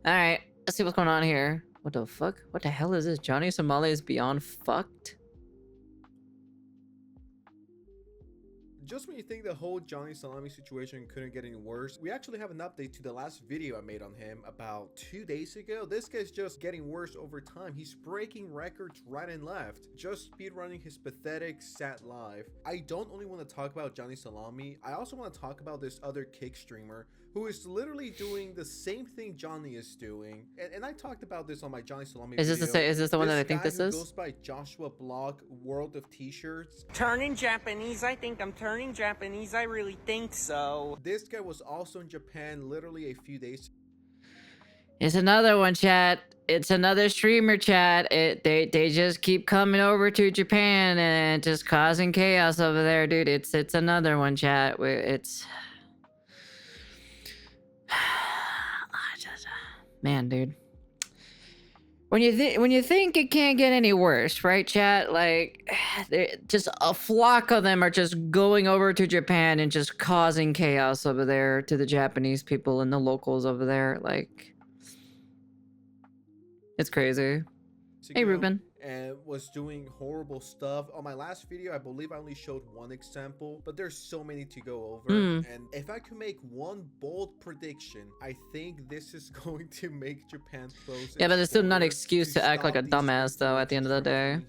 All right, let's see what's going on here. What the fuck? What the hell is this? Johnny Somali is beyond fucked. Just when you think the whole Johnny Salami situation couldn't get any worse, we actually have an update to the last video I made on him about 2 days ago. This guy's just getting worse over time. He's breaking records right and left, just speedrunning his pathetic, sad life. I don't only want to talk about Johnny Salami, I also want to talk about this other kick streamer who is literally doing the same thing Johnny is doing. And I talked about this on my Johnny Salami Is video. this the one that I think this guy who is? goes by Joshua Block, World of T-shirts. Turning Japanese, I think I'm turning Japanese, I really think so. This guy was also in Japan literally a few days. It's another one, chat. It's another streamer, chat. They just keep coming over to Japan and just causing chaos over there, dude. It's another one, chat. It's man, dude. When you think it can't get any worse, right, chat? Like, just a flock of them are just going over to Japan and just causing chaos over there to the Japanese people and the locals over there. Like, it's crazy. Hey, Ruben. And was doing horrible stuff. On my last video, I believe I only showed one example, but there's so many to go over. And if I could make one bold prediction, I think this is going to make Japan close. Yeah, but it's still not an excuse to act like a dumbass, though, at the end of the day.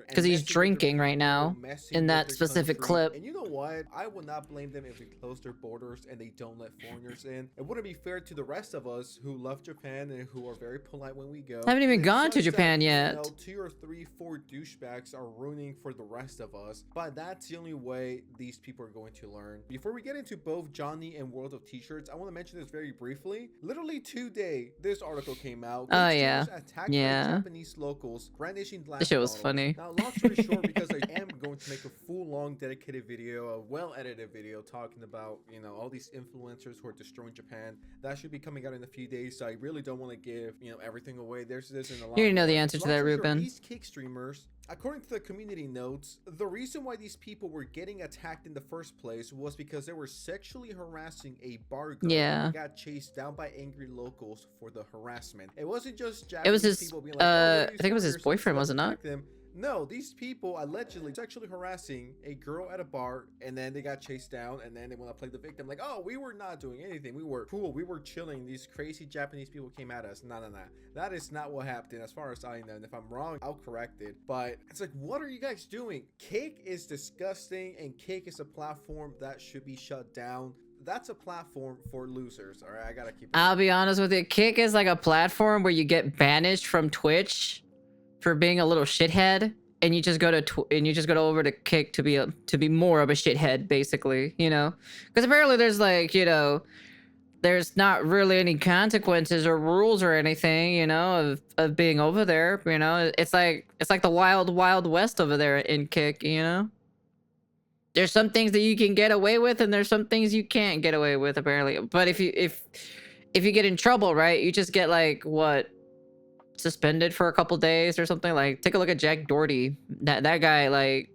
Because he's drinking right now in that specific clip. And you know what? I would not blame them if they close their borders and they don't let foreigners in. It wouldn't be fair to the rest of us who love Japan and who are very polite when we go. I haven't even gone to Japan yet. You know, 2 or 3, 4 douchebags are ruining for the rest of us, but that's the only way these people are going to learn. Before we get into both Johnny and World of T-shirts, I want to mention this very briefly. Literally today, this article came out. Oh yeah, attacked by Japanese locals, brandishing glass this shit was bottles. funny. Now, long story short, because I am going to make a full-long dedicated video, a well-edited video talking about, you know, all these influencers who are destroying Japan. That should be coming out in a few days, so I really don't want to give, you know, everything away. There's this in a lot. You already know the answer to that, Ruben. These kick streamers, according to the community notes, the reason why these people were getting attacked in the first place was because they were sexually harassing a bar girl. Yeah. And got chased down by angry locals for the harassment. It wasn't just Japanese people being like, I think it was his boyfriend, was it not? No, these people allegedly sexually harassing a girl at a bar, and then they got chased down, and then they want to play the victim like, oh, we were not doing anything, we were cool, we were chilling, these crazy Japanese people came at us. No, that is not what happened as far as I know, and if I'm wrong, I'll correct it. But it's like, what are you guys doing? Kick is disgusting, and Kick is a platform that should be shut down. That's a platform for losers. All right, I gotta keep it. I'll be honest with you, Kick is like a platform where you get banished from Twitch for being a little shithead, and you just go to over to Kick to be more of a shithead, basically, you know? Because apparently there's like, you know, there's not really any consequences or rules or anything, you know, of being over there, you know? It's like the wild west over there in Kick, you know? There's some things that you can get away with, and there's some things you can't get away with, apparently. But if you get in trouble, right, you just get like, what, suspended for a couple days or something. Like, take a look at Jack Doherty. That guy like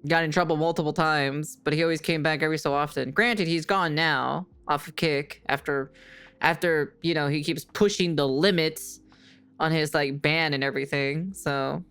got in trouble multiple times, but he always came back every so often. Granted, he's gone now off of Kick after you know, he keeps pushing the limits on his like ban and everything. So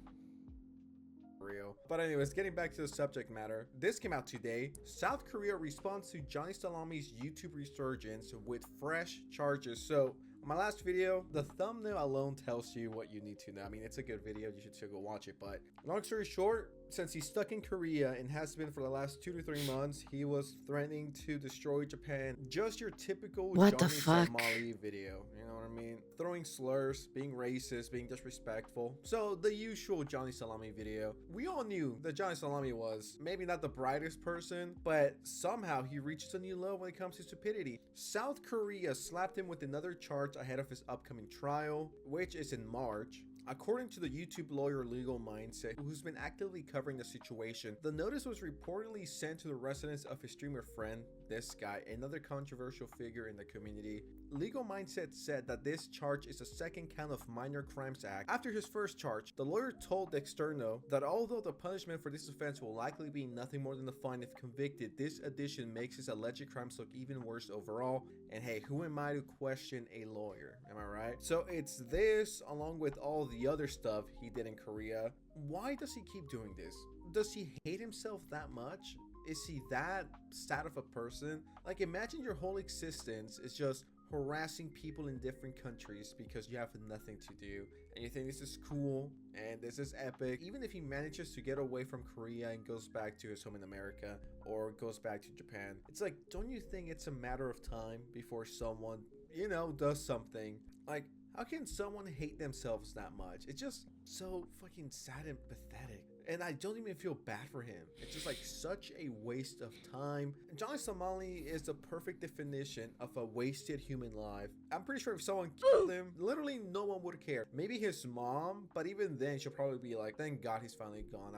but anyways, getting back to the subject matter, this came out today. South Korea responds to Johnny Salami's YouTube resurgence with fresh charges. So my last video, the thumbnail alone tells you what you need to know. I mean, it's a good video, you should still go watch it. But long story short, since he's stuck in Korea and has been for the last 2 to 3 months, he was threatening to destroy Japan. Just your typical what Johnny the fuck Somali video, you know what I mean? Throwing slurs, being racist, being disrespectful. So the usual Johnny Salami video. We all knew that Johnny Salami was maybe not the brightest person, but somehow he reaches a new low when it comes to stupidity. South Korea slapped him with another charge ahead of his upcoming trial, which is in March. According to the YouTube lawyer Legal Mindset, who's been actively covering the situation, the notice was reportedly sent to the residence of his streamer friend, this guy, another controversial figure in the community. Legal Mindset said that this charge is a second count of Minor Crimes Act. After his first charge, the lawyer told the Externo that although the punishment for this offense will likely be nothing more than a fine if convicted, this addition makes his alleged crimes look even worse overall. And hey, who am I to question a lawyer? Am I right? So it's this along with all the other stuff he did in Korea. Why does he keep doing this? Does he hate himself that much? Is he that sad of a person? Like, imagine your whole existence is just harassing people in different countries because you have nothing to do, and you think this is cool and this is epic. Even if he manages to get away from Korea and goes back to his home in America or goes back to Japan, it's like, don't you think it's a matter of time before someone, you know, does something? Like, how can someone hate themselves that much? It's just so fucking sad and pathetic. And I don't even feel bad for him. It's just like such a waste of time. Johnny Somali is the perfect definition of a wasted human life. I'm pretty sure if someone killed him, literally no one would care. Maybe his mom, but even then she'll probably be like, thank God he's finally gone.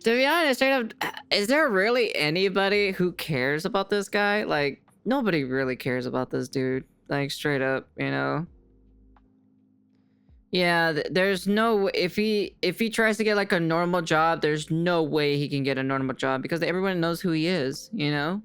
To be honest, straight up, is there really anybody who cares about this guy? Like, nobody really cares about this dude. Like, straight up, you know? Yeah, there's no, if he tries to get like a normal job, there's no way he can get a normal job because everyone knows who he is, you know?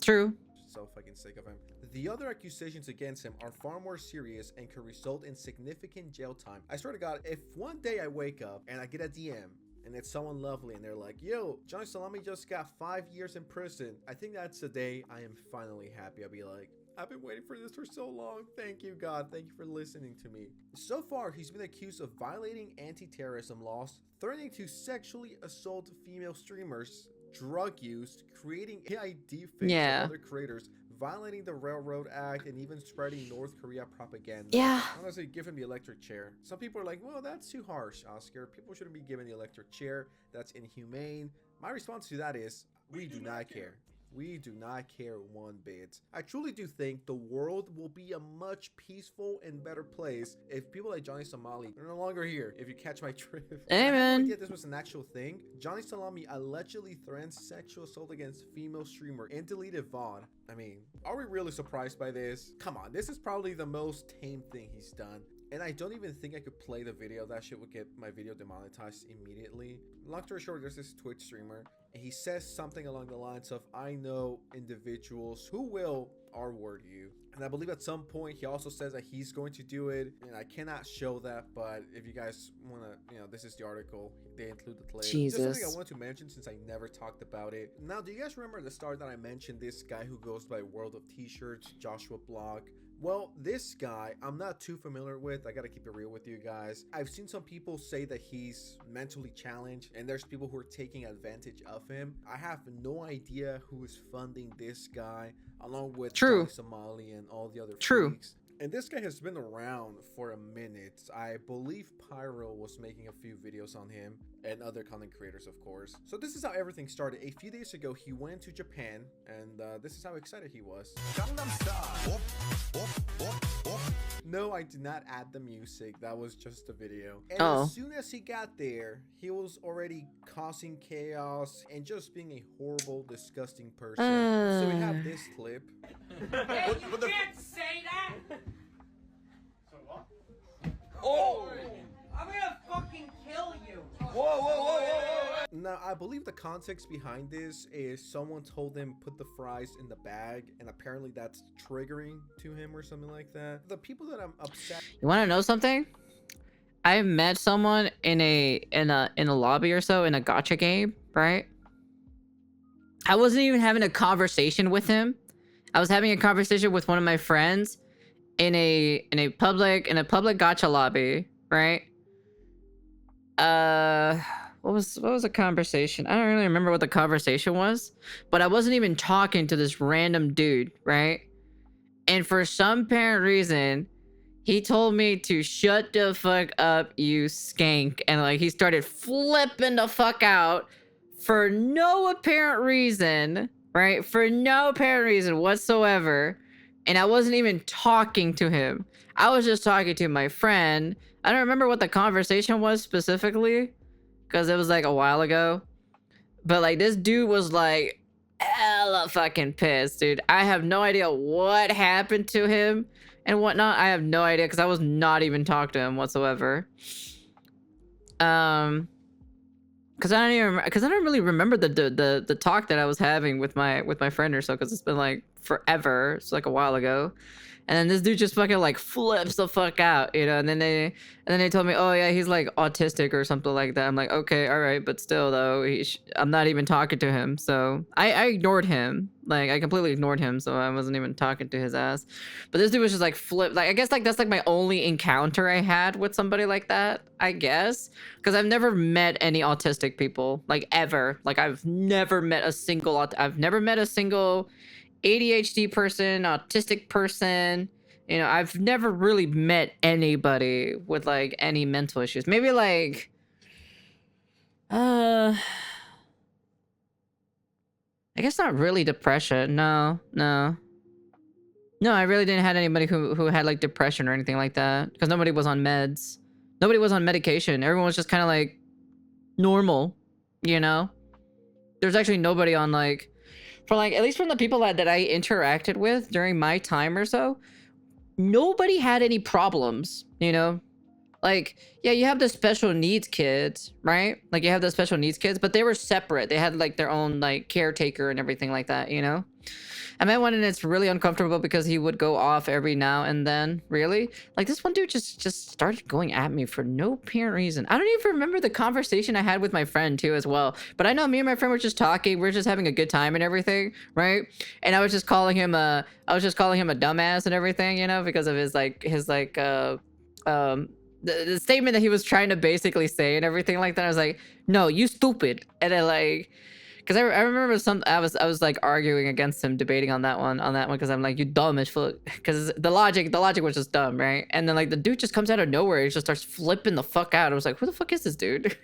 True. So fucking sick of him. The other accusations against him are far more serious and could result in significant jail time. I swear to God, if one day I wake up and I get a DM and it's someone lovely and they're like, yo, Johnny Salami just got 5 years in prison, I think that's the day I am finally happy. I'll be like, I've been waiting for this for so long. Thank you, God. Thank you for listening to me. So far, he's been accused of violating anti-terrorism laws, threatening to sexually assault female streamers, drug use, creating AI deepfakes of other creators, violating the Railroad Act, and even spreading North Korea propaganda. Yeah. Honestly, give him the electric chair. Some people are like, well, that's too harsh, Oscar. People shouldn't be given the electric chair. That's inhumane. My response to that is, we do not care. We do not care one bit. I truly do think the world will be a much peaceful and better place if people like Johnny Somali are no longer here, if you catch my drift. Amen. Yeah, this was an actual thing. Johnny Salami allegedly threatened sexual assault against female streamer and deleted VOD. I mean, are we really surprised by this? Come on, this is probably the most tame thing he's done. And I don't even think I could play the video. That shit would get my video demonetized immediately. Long story short, there's this Twitch streamer, and he says something along the lines of, I know individuals who will R-word you. And I believe at some point he also says that he's going to do it. And I cannot show that, but if you guys want to, you know, this is the article. They include the clip. Jesus. Just something I wanted to mention since I never talked about it. Now, do you guys remember at the start that I mentioned this guy who goes by World of T-Shirts, Joshua Block? Well, this guy, I'm not too familiar with. I gotta keep it real with you guys. I've seen some people say that he's mentally challenged, and there's people who are taking advantage of him. I have no idea who is funding this guy, along with Johnny Somali and all the other freaks. And this guy has been around for a minute. I believe Pyro was making a few videos on him, and other content creators, of course. So this is how everything started. A few days ago, he went to Japan, and this is how excited he was. No, I did not add the music. That was just the video. And as soon as he got there, he was already causing chaos and just being a horrible, disgusting person. So we have this clip. Hey, you can't say that! So what? Oh! I'm gonna fucking kill you! Whoa. Now, I believe the context behind this is someone told him put the fries in the bag, and apparently that's triggering to him or something like that. The people that I'm upset. You want to know something? I met someone in a lobby or so in a gacha game, right? I wasn't even having a conversation with him. I was having a conversation with one of my friends in a public gacha lobby, right? What was the conversation? I don't really remember what the conversation was, but I wasn't even talking to this random dude, right? And for some apparent reason, he told me to shut the fuck up, you skank, and like he started flipping the fuck out for no apparent reason, right? For no apparent reason whatsoever. And I wasn't even talking to him. I was just talking to my friend. I don't remember what the conversation was specifically, because it was like a while ago. But like this dude was like hella fucking pissed, dude. I have no idea what happened to him and whatnot. I have no idea because I was not even talking to him whatsoever. Because I don't really remember the talk that I was having with my friend or so, because it's been like forever. It's like a while ago. And then this dude just fucking like flips the fuck out, you know. And then they told me, oh yeah, he's like autistic or something like that. I'm like, okay, all right, but still though, I'm not even talking to him. So I ignored him, like I completely ignored him. So I wasn't even talking to his ass. But this dude was just like flip. Like I guess like that's like my only encounter I had with somebody like that. I guess because I've never met any autistic people like ever. Like I've never met a single ADHD person, autistic person. You know, I've never really met anybody with like any mental issues. Maybe like I guess not really depression. No, I really didn't have anybody who had like depression or anything like that, because nobody was on meds. Nobody was on medication. Everyone was just kind of like normal, you know? There's actually nobody on like, for like, at least from the people that I interacted with during my time or so, nobody had any problems, you know? Like, yeah, you have the special needs kids, right? Like you have the special needs kids, but they were separate. They had like their own like caretaker and everything like that, you know? I met one and it's really uncomfortable because he would go off every now and then. Really? Like this one dude just started going at me for no apparent reason. I don't even remember the conversation I had with my friend too as well. But I know me and my friend were just talking. We're just having a good time and everything, right? And I was just calling him a dumbass and everything, you know, because of his the statement that he was trying to basically say and everything like that. I was like, no, you stupid. And then like, because I remember I was like arguing against him, debating on that one, because I'm like, you dumb as fuck, because the logic was just dumb, right? And then like the dude just comes out of nowhere, he just starts flipping the fuck out. I was like, who the fuck is this dude?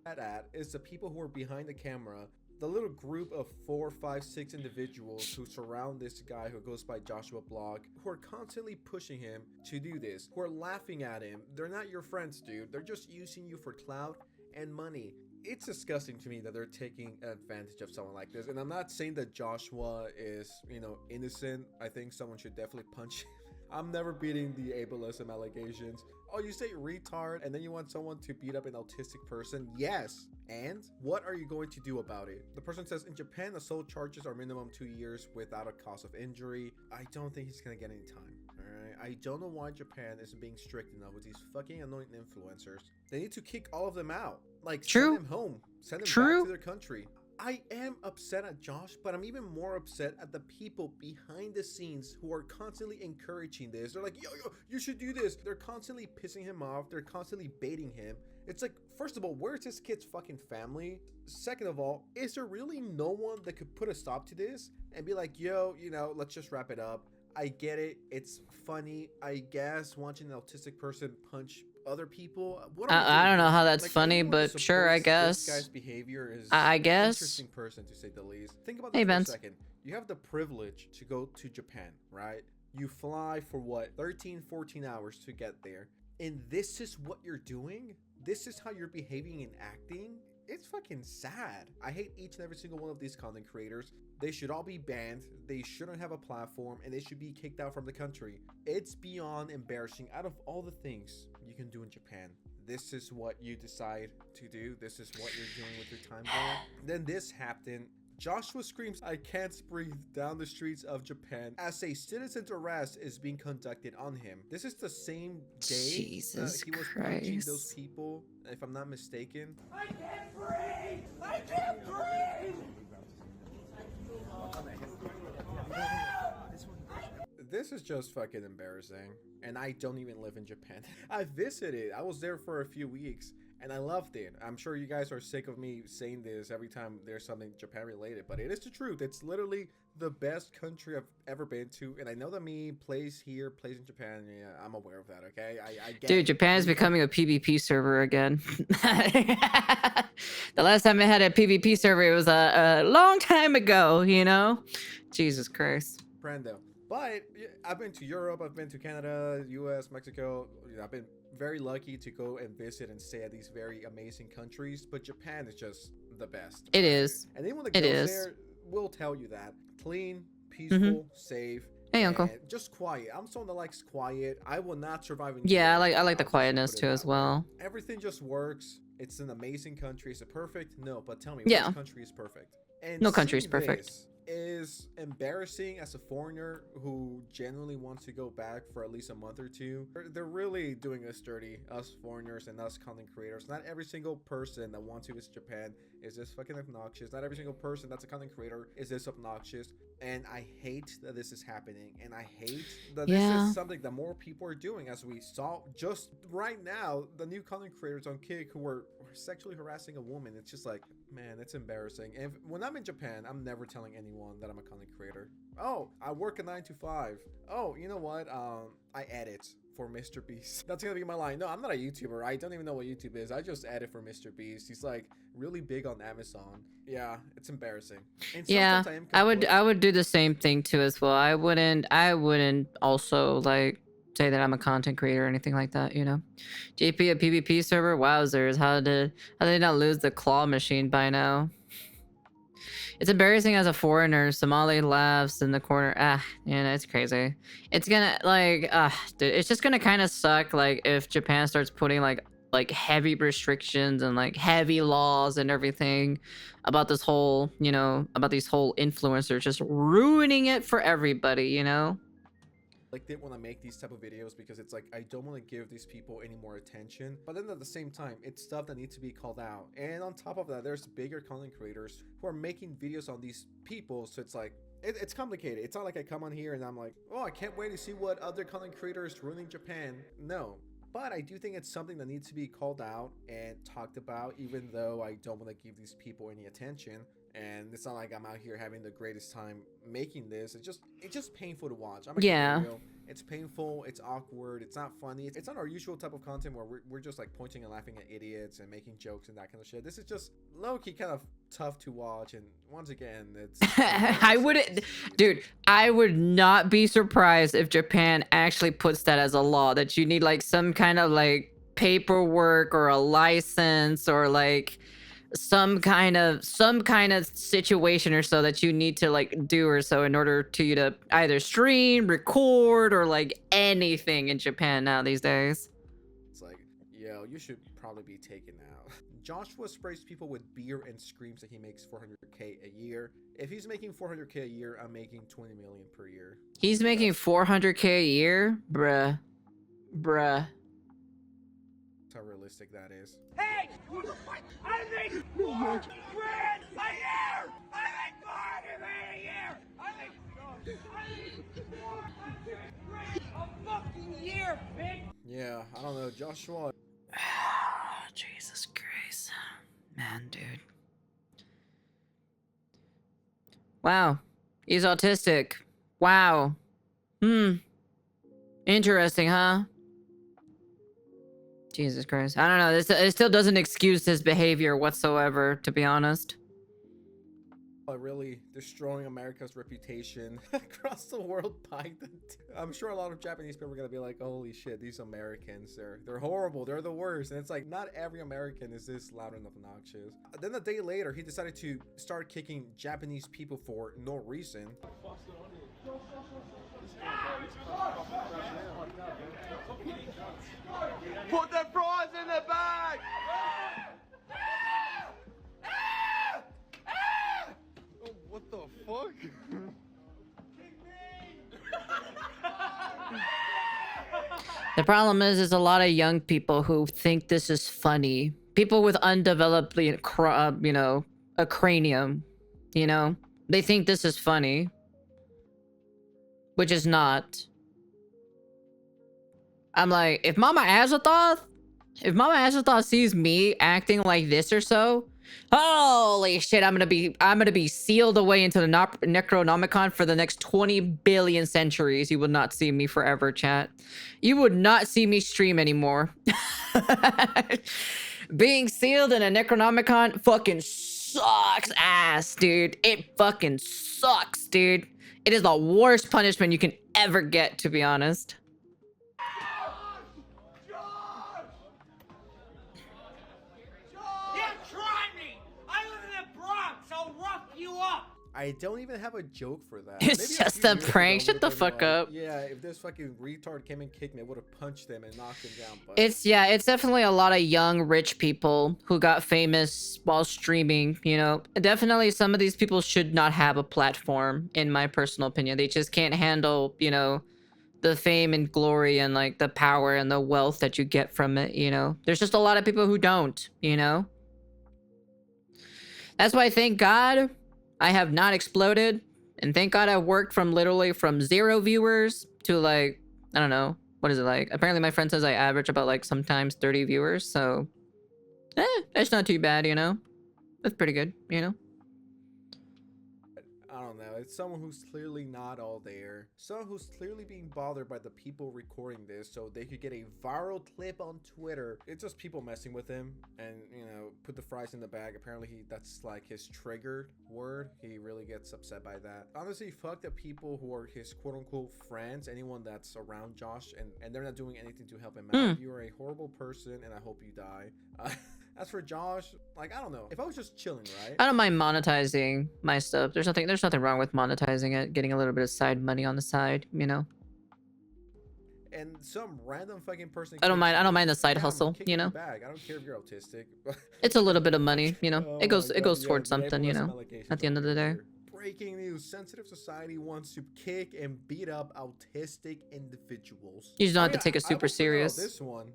At is the people who are behind the camera, the little group of 4, 5, 6 individuals who surround this guy who goes by Joshua Blog, who are constantly pushing him to do this, who are laughing at him. They're not your friends, dude. They're just using you for clout and money. It's disgusting to me that they're taking advantage of someone like this. And I'm not saying that Joshua is, you know, innocent. I think someone should definitely punch him. I'm never beating the ableism allegations. Oh, you say retard and then you want someone to beat up an autistic person? Yes. And what are you going to do about it? The person says, in Japan, assault charges are minimum 2 years without a cause of injury. I don't think he's gonna get any time. Alright, I don't know why Japan isn't being strict enough with these fucking annoying influencers. They need to kick all of them out. Like, True. send them home. Send them True. back to their country. I am upset at Josh, but I'm even more upset at the people behind the scenes who are constantly encouraging this. They're like, yo, you should do this. They're constantly pissing him off. They're constantly baiting him. It's like, first of all, where's this kid's fucking family? Second of all, is there really no one that could put a stop to this and be like, yo, you know, let's just wrap it up. I get it. It's funny, I guess, watching an autistic person punch other people. I don't know how that's like, funny, anyone but who sure, I supports guess. This guy's behavior is I an guess. interesting person, to say the least. Think about Hey, this for a Benz. second. You have the privilege to go to Japan, right? You fly for what, 13, 14 hours to get there. And this is what you're doing? This is how you're behaving and acting? It's fucking sad. I hate each and every single one of these content creators. They should all be banned. They shouldn't have a platform and they should be kicked out from the country. It's beyond embarrassing. Out of all the things you can do in Japan, this is what you decide to do. This is what you're doing with your time there. Then this happened. Joshua screams, "I can't breathe" down the streets of Japan as a citizen's arrest is being conducted on him. This is the same day Jesus he was punching Christ. those people, if I'm not mistaken. I can't breathe! I can't breathe! This is just fucking embarrassing. And I don't even live in Japan. I visited. I was there for a few weeks and I loved it. I'm sure you guys are sick of me saying this every time there's something Japan related, but it is the truth. It's literally the best country I've ever been to. And I know that me plays here, plays in Japan. Yeah, I'm aware of that, okay? I get Dude, it. Japan is becoming a PvP server again. The last time I had a PvP server, it was a long time ago, you know? Jesus Christ. Brando. But yeah, I've been to Europe, I've been to Canada, US, Mexico. You know, I've been very lucky to go and visit and stay at these very amazing countries. But Japan is just the best. It is. And anyone that It goes is. there will tell you that. Clean, peaceful, safe. Hey, uncle. and just quiet. I'm someone that likes quiet. I will not survive in Yeah, Europe. I like the I'll just quietness put it too that as way. well. Everything just works. It's an amazing country. Is it perfect? No, but tell me, Yeah. which country is perfect? And No country is seeing perfect. this is embarrassing as a foreigner who genuinely wants to go back for at least a month or two. They're really doing us dirty, us foreigners and us content creators. Not every single person that wants to visit Japan is this fucking obnoxious. Not every single person that's a content creator is this obnoxious. And I hate that this is happening. And I hate that this Yeah. is something that more people are doing, as we saw just right now, the new content creators on Kick who were sexually harassing a woman. It's just like, man, it's embarrassing. And when I'm in Japan, I'm never telling anyone that I'm a content creator. Oh, I work a 9 to 5. Oh, you know what? I edit for Mr. Beast. That's gonna be my line. No, I'm not a YouTuber. I don't even know what YouTube is. I just edit for Mr. Beast. He's like really big on Amazon. Yeah, it's embarrassing. And Yeah, sometimes I am I would do the same thing too as well. I wouldn't also like say that I'm a content creator or anything like that, you know. JP a PvP server, wowzers, how did they not lose the claw machine by now? It's embarrassing as a foreigner. Somali laughs in the corner. Yeah, it's crazy. It's gonna dude, it's just gonna kind of suck like if Japan starts putting like heavy restrictions and like heavy laws and everything about this whole, you know, about these whole influencers just ruining it for everybody, you know. like didn't want to make these type of videos because it's like I don't want to give these people any more attention, but then at the same time it's stuff that needs to be called out. And on top of that, there's bigger content creators who are making videos on these people, so it's like it's complicated. It's not like I come on here and I'm like, oh, I can't wait to see what other content creators ruining Japan. No, but I do think it's something that needs to be called out and talked about, even though I don't want to give these people any attention. And it's not like I'm out here having the greatest time making this. It's just painful to watch. I'm Yeah. real. It's painful. It's awkward. It's not funny. It's not our usual type of content where we're just like pointing and laughing at idiots and making jokes and that kind of shit. This is just low-key kind of tough to watch. And once again, it's I wouldn't, dude, I would not be surprised if Japan actually puts that as a law, that you need like some kind of like paperwork or a license or like some kind of situation or so that you need to like do or so in order to you to either stream, record, or like anything in Japan now these days. It's like, yo, you should probably be taken out. Joshua sprays people with beer and screams that he makes 400k a year. If he's making 400k a year, I'm making 20 million per year. He's making 400k a year, bruh. That's how realistic that is. Hey! I make 4 grand a year! I make 400 grand a year! I make 400 grand a fucking year, bitch! Yeah, I don't know, Joshua. Jesus Christ. Man, dude. Wow. He's autistic. Wow. Interesting, huh? Jesus Christ. I don't know. It still doesn't excuse his behavior whatsoever, to be honest. Really destroying America's reputation across the world by the I'm sure a lot of Japanese people are gonna be like, holy shit, these Americans, they're horrible, they're the worst. And it's like, not every American is this loud and obnoxious. Then a day later, he decided to start kicking Japanese people for no reason. Put the fries in the bag! Oh, what the fuck? The problem is a lot of young people who think this is funny. People with undeveloped, you know, a cranium, you know? They think this is funny. Which is not. I'm like, if Mama Azathoth sees me acting like this or so, holy shit, I'm gonna be sealed away into the Necronomicon for the next 20 billion centuries. You will not see me forever, chat. You would not see me stream anymore. Being sealed in a Necronomicon fucking sucks ass, dude. It fucking sucks, dude. It is the worst punishment you can ever get, to be honest. Yeah, try me! I live in the Bronx! I'll rough you up! I don't even have a joke for that. It's Maybe just few a years ago, prank. I Shut the would've been fuck like, up. Yeah, if this fucking retard came and kicked me, I would have punched him and knocked him down. But It's definitely a lot of young rich people who got famous while streaming, you know. Definitely some of these people should not have a platform, in my personal opinion. They just can't handle, you know, the fame and glory and like the power and the wealth that you get from it, you know. There's just a lot of people who don't, you know. That's why, thank God, I have not exploded. And thank God I worked from literally from 0 viewers to like, I don't know, what is it like? Apparently my friend says I average about like sometimes 30 viewers, so that's not too bad, you know? That's pretty good, you know? I don't know. It's someone who's clearly not all there. Someone who's clearly being bothered by the people recording this so they could get a viral clip on Twitter. It's just people messing with him and, you know, put the fries in the bag. Apparently that's like his triggered word. He really gets upset by that. Honestly, fuck the people who are his quote-unquote friends, anyone that's around Josh, and they're not doing anything to help him out. You are a horrible person and I hope you die. As for Josh, like, I don't know. If I was just chilling, right? I don't mind monetizing my stuff. There's nothing wrong with monetizing it, getting a little bit of side money on the side, you know? And some random fucking person. I don't mind the side hustle, you know? Bag. I don't care if you're autistic. It's a little bit of money, you know? Oh it goes my God, yeah, towards something, you know? At the end of the day. Breaking news: Sensitive Society wants to kick and beat up autistic individuals. You just don't have to take it super serious. This one.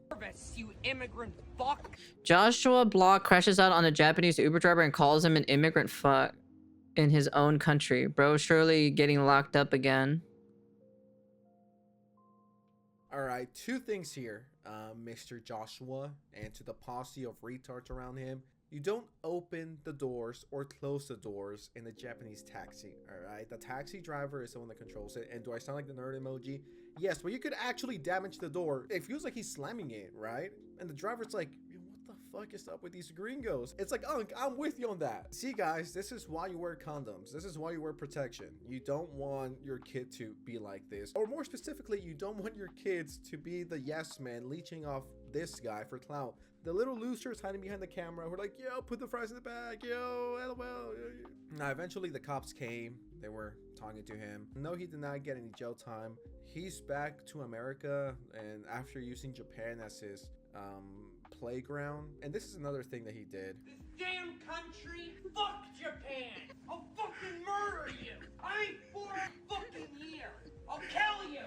You immigrant fuck! Joshua Block crashes out on a Japanese Uber driver and calls him an immigrant fuck in his own country. Bro, surely getting locked up again. All right, 2 things here, Mr. Joshua, and to the posse of retards around him. You don't open the doors or close the doors in a Japanese taxi, all right? The taxi driver is the one that controls it. And do I sound like the nerd emoji? Yes, but you could actually damage the door. It feels like he's slamming it, right? And the driver's like, what the fuck is up with these gringos? It's like, Unc, I'm with you on that. See, guys, this is why you wear condoms. This is why you wear protection. You don't want your kid to be like this. Or more specifically, you don't want your kids to be the yes man leeching off this guy for clout. The little losers hiding behind the camera were like, yo, put the fries in the bag, yo, LOL. Now, eventually the cops came. They were talking to him. No, he did not get any jail time. He's back to America, and after using Japan as his playground. And this is another thing that he did. This damn country, fuck Japan! I'll fucking murder you! I ain't for a fucking year! I'll kill you!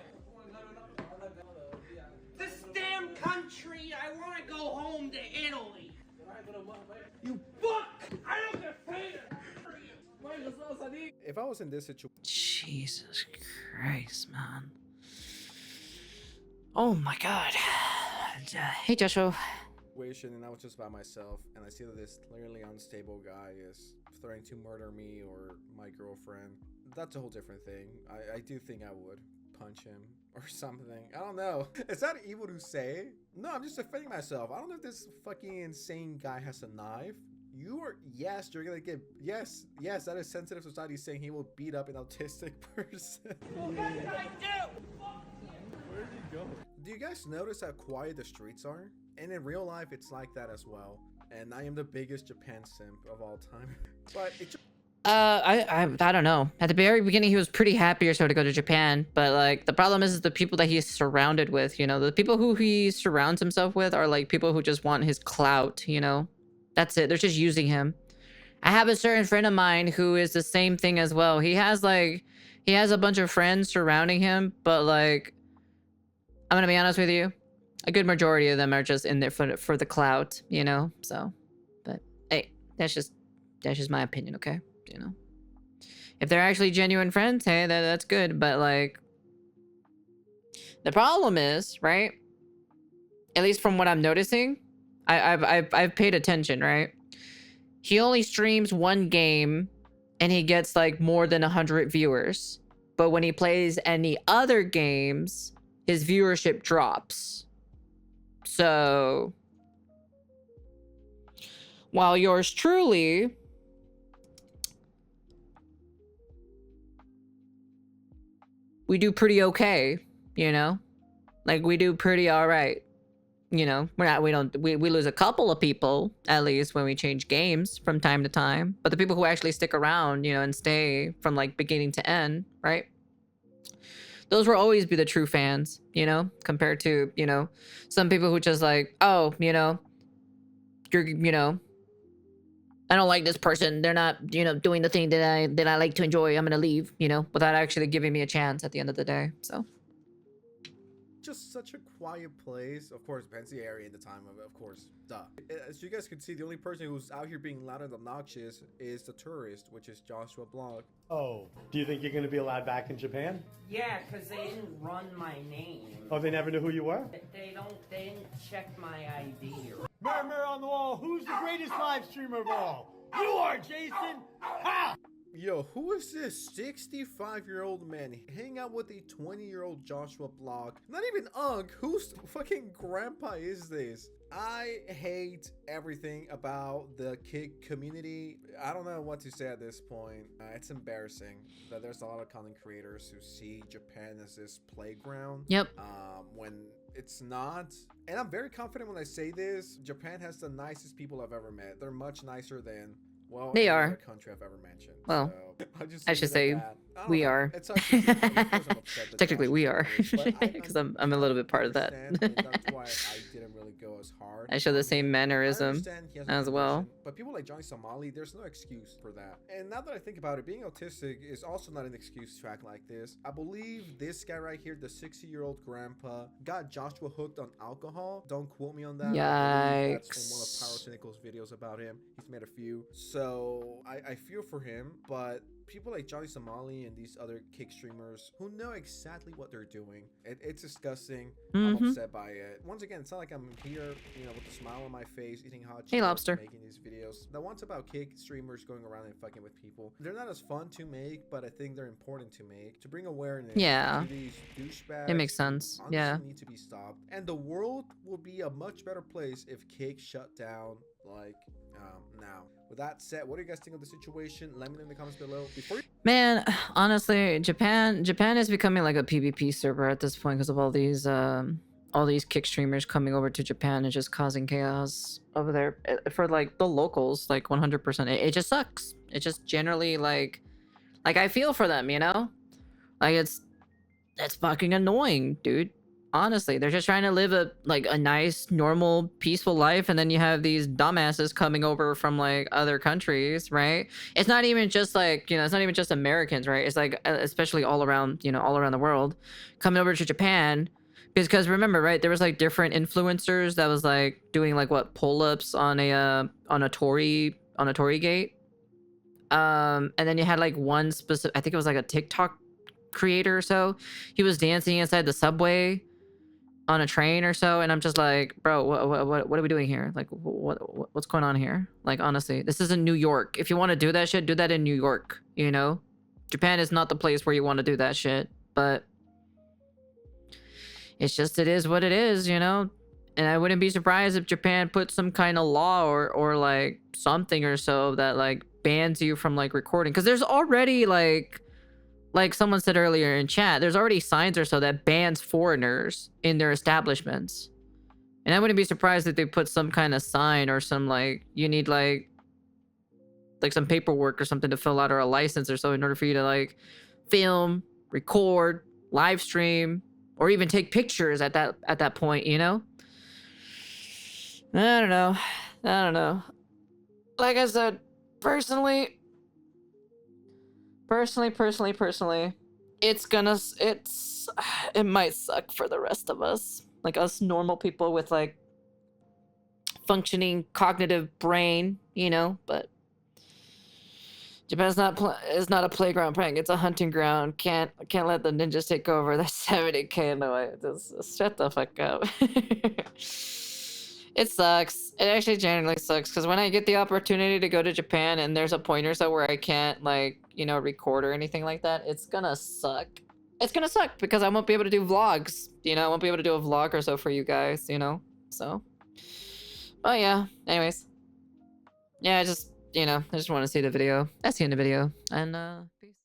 This damn country, I want to go home to Italy. You fuck! I don't get paid. If I was in this situation, Jesus Christ, man. Oh my God. Hey, Joshua. and I was just by myself, and I see that this clearly unstable guy is threatening to murder me or my girlfriend, that's a whole different thing. I do think I would punch him or something. I don't know. Is that evil to say? No, I'm just defending myself. I don't know if this fucking insane guy has a knife. Yes, you're gonna get, yes, that is Sensitive Society saying he will beat up an autistic person. What did I do? Where'd he go? Do you guys notice how quiet the streets are? And in real life, it's like that as well. And I am the biggest Japan simp of all time. But it just... I don't know. At the very beginning, he was pretty happy or so to go to Japan, but like the problem is the people that he's surrounded with. You know, the people who he surrounds himself with are like people who just want his clout. You know, that's it. They're just using him. I have a certain friend of mine who is the same thing as well. He has a bunch of friends surrounding him, but like, I'm gonna be honest with you, a good majority of them are just in there for the clout. You know, so, but hey, that's just my opinion. Okay. You know, if they're actually genuine friends, hey, that's good. But like, the problem is, right? At least from what I'm noticing, I've paid attention, right? He only streams one game, and he gets like more than 100 viewers. But when he plays any other games, his viewership drops. So, while yours truly do pretty okay, you know? Like, we do pretty all right. You know, we lose a couple of people, at least, when we change games from time to time. But the people who actually stick around, you know, and stay from, like, beginning to end, right? Those will always be the true fans, you know, compared to, you know, some people who just like, oh, you know, you know, I don't like this person. They're not, you know, doing the thing that I like to enjoy. I'm gonna leave, you know, without actually giving me a chance at the end of the day. So. Just such a quiet place. Of course, depends the area and the time of course, duh. As you guys can see, the only person who's out here being loud and obnoxious is the tourist, which is Joshua Blog. Oh, do you think you're going to be allowed back in Japan? Yeah, because they didn't run my name. Oh, they never knew who you were? They didn't check my ID. Mirror, mirror on the wall, who's the greatest live streamer of all? You are, Jason! Ha! Yo, who is this 65-year-old man hanging out with a 20-year-old Joshua Blog? Not even Unk. Whose fucking grandpa is this? I hate everything about the kick community. I don't know what to say at this point. It's embarrassing that there's a lot of content creators who see Japan as this playground. Yep. When it's not. And I'm very confident when I say this. Japan has the nicest people I've ever met. They're much nicer than, well, they any are. other country I've ever mentioned. Well, so I should say we are. Technically, we are, because I'm a little bit part of that. That's why I didn't really go as hard. I show the same mannerism as well. But people like Johnny Somali, there's no excuse for that. And now that I think about it, being autistic is also not an excuse to act like this. I believe this guy right here, the 60-year-old grandpa, got Joshua hooked on alcohol. Don't quote me on that. Yikes. That's in one of Pyrocynical's videos about him. He's made a few. So I feel for him, but people like Johnny Somali and these other kick streamers who know exactly what they're doing. It's disgusting. I'm upset by it. Once again, it's not like I'm here, you know, with a smile on my face, eating hot Hey, Cheetos, Lobster. making these videos. The ones about kick streamers going around and fucking with people, they're not as fun to make, but I think they're important to make to bring awareness. Yeah. To these douchebags. It makes sense. Honestly, Yeah. need to be stopped, and the world will be a much better place if kick shut down like now. With that said, what do you guys think of the situation? Let me know in the comments below. Man, honestly, Japan is becoming like a PvP server at this point because of all these kick streamers coming over to Japan and just causing chaos over there for like the locals, like 100%. It just sucks. It just generally like I feel for them, you know? Like it's fucking annoying, dude. Honestly, they're just trying to live a nice, normal, peaceful life, and then you have these dumbasses coming over from like other countries, right? It's not even just like, you know, it's not even just Americans, right? It's like especially all around, you know, all around the world, coming over to Japan, because remember, right? There was like different influencers that was like doing like what pull-ups on a torii gate, and then you had like one specific, I think it was like a TikTok creator or so. He was dancing inside the subway on a train or so, and I'm just like, bro, what are we doing here? Like, what's going on here? Like, honestly, this isn't New York. If you want to do that shit, do that in New York, you know? Japan is not the place where you want to do that shit, but it's just, it is what it is, you know? And I wouldn't be surprised if Japan put some kind of law or like something or so that like bans you from like recording, because there's already like someone said earlier in chat, there's already signs or so that bans foreigners in their establishments. And I wouldn't be surprised if they put some kind of sign or some like, you need like some paperwork or something to fill out, or a license or so, in order for you to like film, record, live stream, or even take pictures at that point, you know? I don't know. Like I said, personally, it might suck for the rest of us, like us normal people with like functioning cognitive brain, you know. But Japan's is not a playground prank. It's a hunting ground. Can't let the ninjas take over. That's 70K. No, just shut the fuck up. It sucks. It actually genuinely sucks, because when I get the opportunity to go to Japan and there's a point or so where I can't, like, you know, record or anything like that, it's gonna suck. It's gonna suck because I won't be able to do vlogs, you know? I won't be able to do a vlog or so for you guys, you know? So, oh yeah, anyways. Yeah, I just want to see the video. That's the end of the video, and peace.